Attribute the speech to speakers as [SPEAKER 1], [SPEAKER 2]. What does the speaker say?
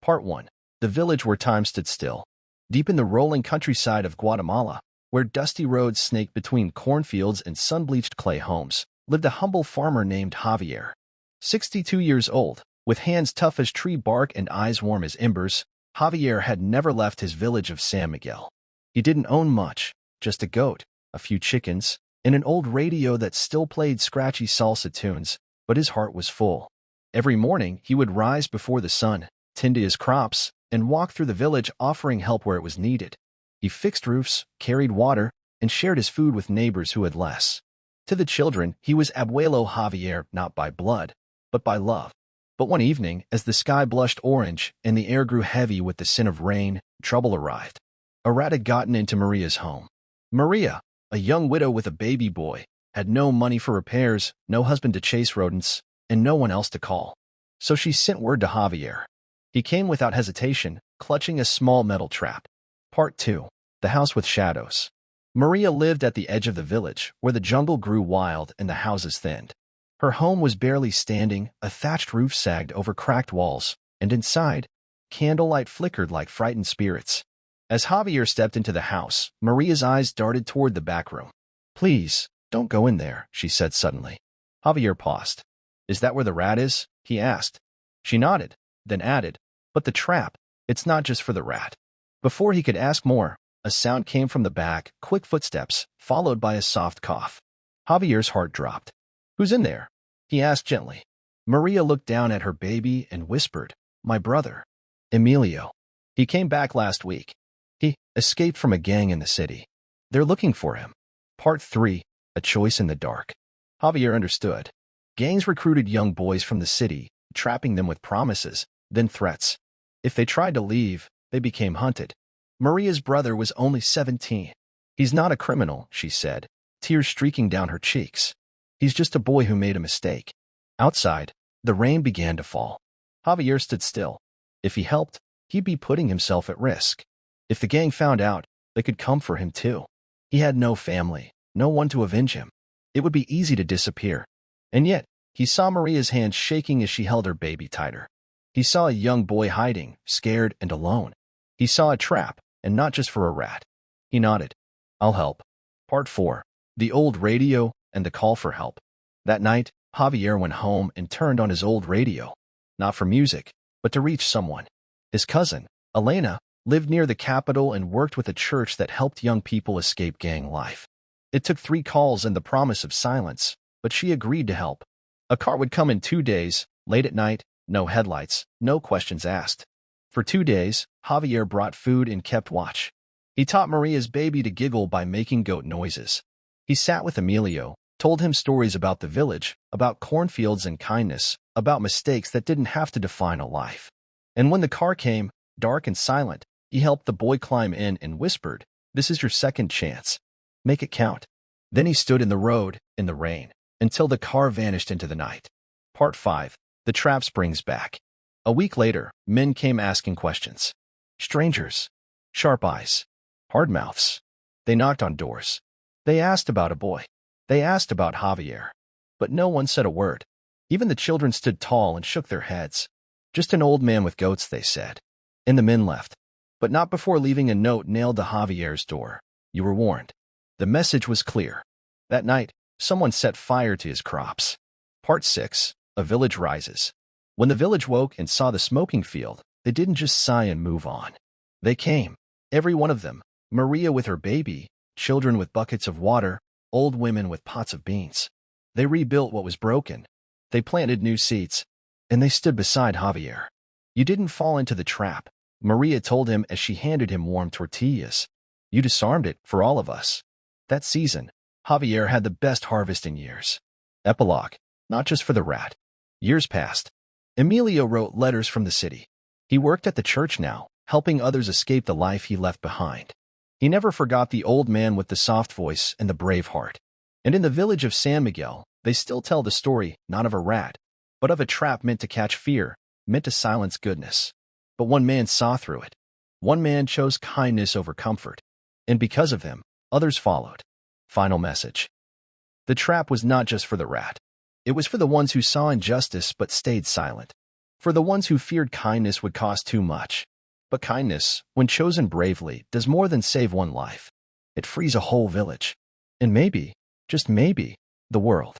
[SPEAKER 1] Part 1. The village where time stood still. Deep in the rolling countryside of Guatemala, where dusty roads snaked between cornfields and sun-bleached clay homes, lived a humble farmer named Javier. 62 years old, with hands tough as tree bark and eyes warm as embers, Javier had never left his village of San Miguel. He didn't own much, just a goat, a few chickens, and an old radio that still played scratchy salsa tunes, but his heart was full. Every morning, he would rise before the sun, tend to his crops, and walk through the village offering help where it was needed. He fixed roofs, carried water, and shared his food with neighbors who had less. To the children, he was Abuelo Javier not by blood, but by love. But one evening, as the sky blushed orange and the air grew heavy with the scent of rain, trouble arrived. A rat had gotten into Maria's home. Maria, a young widow with a baby boy, had no money for repairs, no husband to chase rodents, and no one else to call. So she sent word to Javier. He came without hesitation, clutching a small metal trap. Part 2. The House with Shadows. Maria lived at the edge of the village, where the jungle grew wild and the houses thinned. Her home was barely standing, a thatched roof sagged over cracked walls, and inside, candlelight flickered like frightened spirits. As Javier stepped into the house, Maria's eyes darted toward the back room. "Please, don't go in there," she said suddenly. Javier paused. "Is that where the rat is?" he asked. She nodded, then added, "But the trap, it's not just for the rat." Before he could ask more, a sound came from the back, quick footsteps, followed by a soft cough. Javier's heart dropped. "Who's in there?" he asked gently. Maria looked down at her baby and whispered, "My brother, Emilio. He came back last week. He escaped from a gang in the city. They're looking for him." Part 3. A Choice in the Dark. Javier understood. Gangs recruited young boys from the city, trapping them with promises, then threats. If they tried to leave, they became hunted. Maria's brother was only 17. "He's not a criminal," she said, tears streaking down her cheeks. "He's just a boy who made a mistake." Outside, the rain began to fall. Javier stood still. If he helped, he'd be putting himself at risk. If the gang found out, they could come for him too. He had no family, no one to avenge him. It would be easy to disappear. And yet, he saw Maria's hand shaking as she held her baby tighter. He saw a young boy hiding, scared and alone. He saw a trap, and not just for a rat. He nodded. "I'll help." Part 4. The Old Radio and the Call for Help. That night, Javier went home and turned on his old radio. Not for music, but to reach someone. His cousin, Elena, lived near the capital and worked with a church that helped young people escape gang life. It took 3 calls and the promise of silence, but she agreed to help. A car would come in 2 days, late at night, no headlights, no questions asked. For 2 days, Javier brought food and kept watch. He taught Maria's baby to giggle by making goat noises. He sat with Emilio, told him stories about the village, about cornfields and kindness, about mistakes that didn't have to define a life. And when the car came, dark and silent, he helped the boy climb in and whispered, "This is your second chance. Make it count." Then he stood in the road, in the rain, until the car vanished into the night. Part 5. The Trap Springs Back. A week later, men came asking questions. Strangers. Sharp eyes. Hard mouths. They knocked on doors. They asked about a boy. They asked about Javier. But no one said a word. Even the children stood tall and shook their heads. "Just an old man with goats," they said. And the men left. But not before leaving a note nailed to Javier's door. "You were warned." The message was clear. That night, someone set fire to his crops. Part 6. A Village Rises. When the village woke and saw the smoking field, they didn't just sigh and move on. They came. Every one of them. Maria with her baby, children with buckets of water, old women with pots of beans. They rebuilt what was broken. They planted new seeds. And they stood beside Javier. "You didn't fall into the trap," Maria told him as she handed him warm tortillas. "You disarmed it for all of us." That season, Javier had the best harvest in years. Epilogue. Not just for the rat. Years passed. Emilio wrote letters from the city. He worked at the church now, helping others escape the life he left behind. He never forgot the old man with the soft voice and the brave heart. And in the village of San Miguel, they still tell the story, not of a rat, but of a trap meant to catch fear, meant to silence goodness. But one man saw through it. One man chose kindness over comfort. And because of him, others followed. Final message. The trap was not just for the rat. It was for the ones who saw injustice but stayed silent. For the ones who feared kindness would cost too much. But kindness, when chosen bravely, does more than save one life. It frees a whole village. And maybe, just maybe, the world.